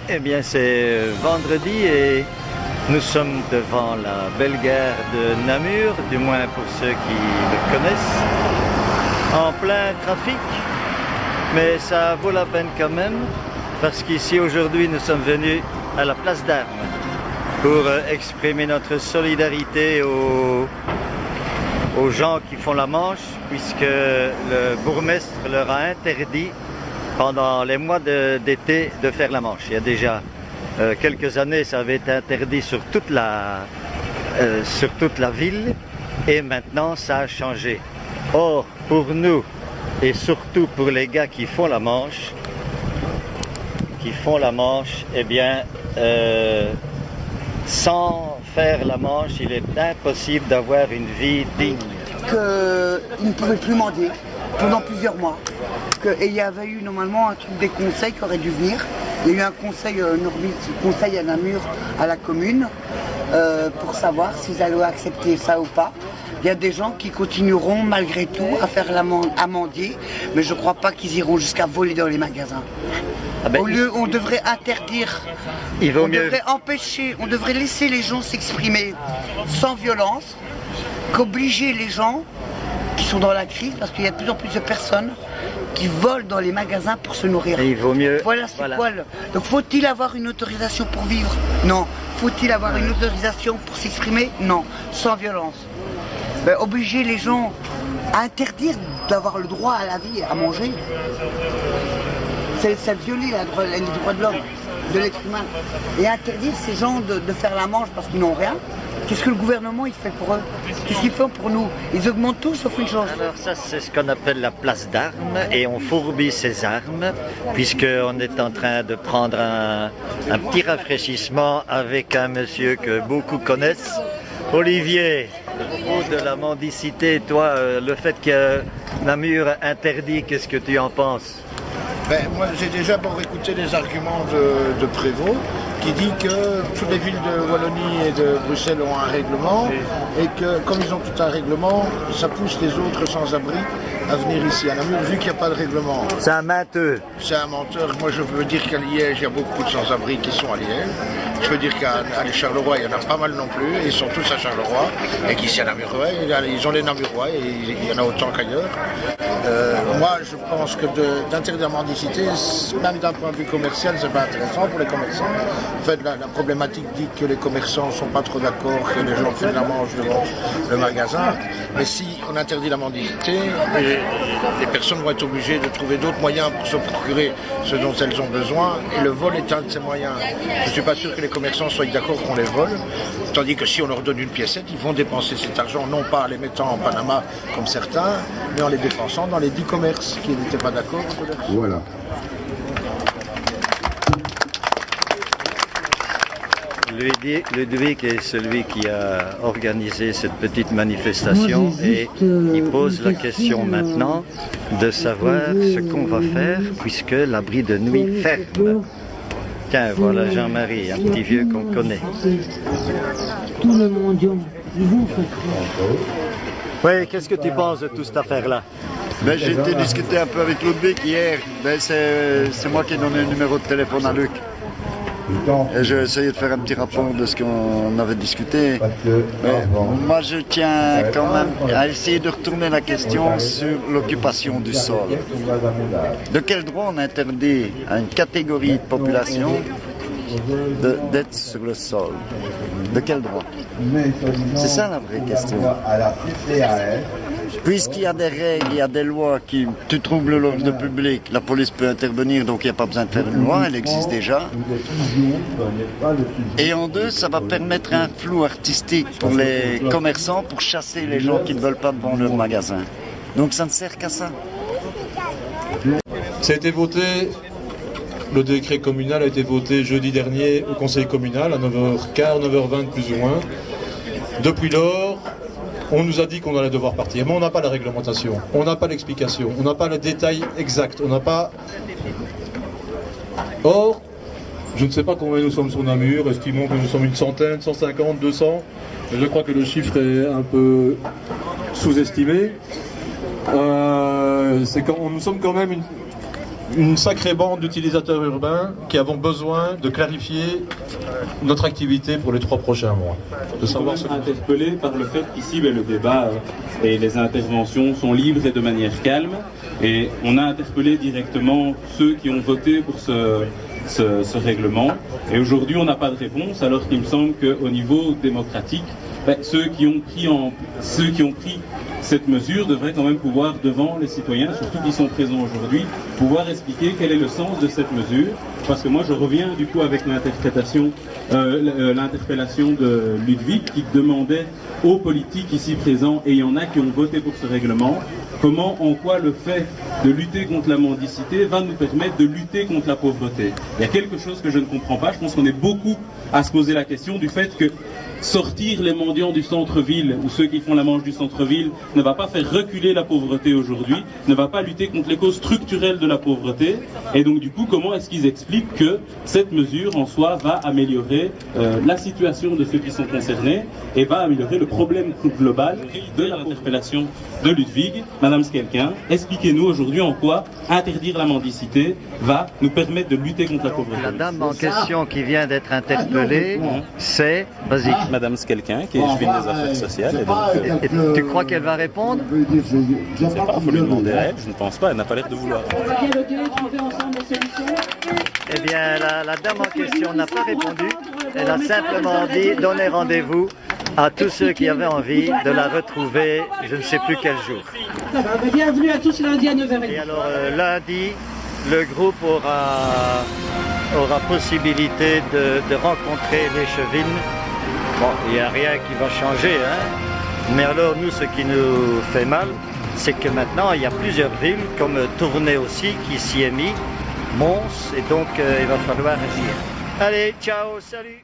Eh bien, c'est vendredi et nous sommes devant la belle gare de Namur, du moins pour ceux qui le connaissent, en plein trafic. Mais ça vaut la peine quand même, parce qu'ici aujourd'hui nous sommes venus à la place d'Armes pour exprimer notre solidarité aux gens qui font la manche, puisque le bourgmestre leur a interdit pendant les mois d'été de faire la manche. Il y a déjà quelques années, ça avait été interdit sur toute la ville, et maintenant ça a changé. Or, pour nous, et surtout pour les gars qui font la manche, eh bien, sans faire la manche, il est impossible d'avoir une vie digne. Qu'ils ne pouvaient plus mendier pendant plusieurs mois. Et il y avait eu normalement un truc des conseils qui aurait dû venir. Il y a eu un conseil conseil à Namur, à la commune, pour savoir s'ils allaient accepter ça ou pas. Il y a des gens qui continueront malgré tout à faire à mendier, mais je ne crois pas qu'ils iront jusqu'à voler dans les magasins. Ah ben, On devrait interdire, devrait empêcher, on devrait laisser les gens s'exprimer sans violence, qu'obliger les gens qui sont dans la crise, parce qu'il y a de plus en plus de personnes qui volent dans les magasins pour se nourrir. Et il vaut mieux... Voilà. Donc faut-il avoir une autorisation pour vivre? Non. Faut-il avoir une autorisation pour s'exprimer? Non. Sans violence. Obliger les gens à interdire d'avoir le droit à la vie et à manger, c'est violer les droits de l'homme, de l'être humain. Et interdire ces gens de faire la manche parce qu'ils n'ont rien. Qu'est-ce que le gouvernement il fait pour eux? Qu'est-ce qu'ils font pour nous? Ils augmentent tout sauf une chose. Alors ça c'est ce qu'on appelle la place d'Armes, et on fourbit ses armes puisqu'on est en train de prendre un petit rafraîchissement avec un monsieur que beaucoup connaissent, Olivier. À propos de la mendicité, toi, le fait que Namur interdit, qu'est-ce que tu en penses? Moi j'ai déjà écouté les arguments de Prévost qui dit que toutes les villes de Wallonie et de Bruxelles ont un règlement et que comme ils ont tout un règlement, ça pousse les autres sans-abri à venir ici à Namur vu qu'il n'y a pas de règlement. C'est un menteur. C'est un menteur. Moi je veux dire qu'à Liège, il y a beaucoup de sans-abri qui sont à Liège. Je veux dire qu'à Charleroi, il y en a pas mal non plus, et ils sont tous à Charleroi, et qu'ici à Namur, ils ont les Namurois, et il y en a autant qu'ailleurs. Moi, je pense que d'interdire la mendicité, même d'un point de vue commercial, c'est pas intéressant pour les commerçants. En fait, la problématique dit que les commerçants sont pas trop d'accord que les gens font la manche devant le magasin. Mais si on interdit la mendicité, les personnes vont être obligées de trouver d'autres moyens pour se procurer ce dont elles ont besoin, et le vol est un de ces moyens. Je suis pas sûr que les commerçants soient d'accord qu'on les vole, tandis que si on leur donne une piécette, ils vont dépenser cet argent, non pas en les mettant en Panama comme certains, mais en les dépensant dans les 10 commerces qui n'étaient pas d'accord. Voilà. Ludwig est celui qui a organisé cette petite manifestation, et il pose la question maintenant de savoir ce qu'on va faire puisque l'abri de nuit ferme. Tiens, voilà Jean-Marie, un petit vieux qu'on connaît. Tout le mendiant, ils vont faire quoi? Oui, qu'est-ce que tu penses de toute cette affaire-là? J'ai été discuter un peu avec Ludwig hier. C'est moi qui ai donné le numéro de téléphone à Luc. Et j'ai essayé de faire un petit rapport de ce qu'on avait discuté. Mais moi, je tiens quand même à essayer de retourner la question sur l'occupation du sol. De quel droit on interdit à une catégorie de population d'être sur le sol? De quel droit? C'est ça la vraie question. Puisqu'il y a des règles, il y a des lois qui... Tu troubles l'ordre public, la police peut intervenir, donc il n'y a pas besoin de faire une loi, elle existe déjà. Et en deux, ça va permettre un flou artistique pour les commerçants, pour chasser les gens qui ne veulent pas devant leur magasin. Donc ça ne sert qu'à ça. Ça a été voté, le décret communal a été voté jeudi dernier au conseil communal à 9h15, 9h20 plus ou moins. Depuis lors, on nous a dit qu'on allait devoir partir, mais on n'a pas la réglementation, on n'a pas l'explication, on n'a pas le détail exact, on n'a pas... Or, je ne sais pas combien nous sommes sur Namur, estimons que nous sommes une centaine, 150, 200, je crois que le chiffre est un peu sous-estimé. Nous sommes quand même une sacrée bande d'utilisateurs urbains qui avons besoin de clarifier notre activité pour les 3 prochains mois. De savoir ce interpellé par le fait qu'ici le débat et les interventions sont libres et de manière calme. Et on a interpellé directement ceux qui ont voté pour ce règlement. Et aujourd'hui, on n'a pas de réponse, alors qu'il me semble qu'au niveau démocratique, ceux qui ont pris cette mesure devraient quand même pouvoir, devant les citoyens, surtout qui sont présents aujourd'hui, pouvoir expliquer quel est le sens de cette mesure. Parce que moi, je reviens du coup avec l'interpellation de Ludwig qui demandait aux politiques ici présents, et il y en a qui ont voté pour ce règlement, en quoi le fait de lutter contre la mendicité va nous permettre de lutter contre la pauvreté. Il y a quelque chose que je ne comprends pas. Je pense qu'on est beaucoup à se poser la question du fait que sortir les mendiants du centre-ville ou ceux qui font la manche du centre-ville ne va pas faire reculer la pauvreté aujourd'hui, ne va pas lutter contre les causes structurelles de la pauvreté. Et donc du coup, comment est-ce qu'ils expliquent que cette mesure en soi va améliorer la situation de ceux qui sont concernés et va améliorer le problème global de l'interpellation de Ludwig. Madame Skelkin, expliquez-nous aujourd'hui en quoi interdire la mendicité va nous permettre de lutter contre la pauvreté. La dame en question qui vient d'être interpellée, c'est... Vas-y. Madame Skelkin, qui est juge des affaires sociales. Et donc, et tu crois qu'elle va répondre? Je ne sais pas, il faut lui demander à elle, je ne pense pas, elle n'a pas l'air de vouloir. Eh bien, la dame en question n'a pas répondu, elle a simplement dit donner rendez-vous à tous ceux qui avaient envie de la retrouver, je ne sais plus quel jour. Bienvenue à tous lundi à 9h30. Et alors, lundi, le groupe aura possibilité de rencontrer l'échevine. Bon, il n'y a rien qui va changer, hein. Mais alors nous, ce qui nous fait mal, c'est que maintenant, il y a plusieurs villes, comme Tournai aussi, qui s'y est mis, Mons, et donc il va falloir agir. Allez, ciao, salut!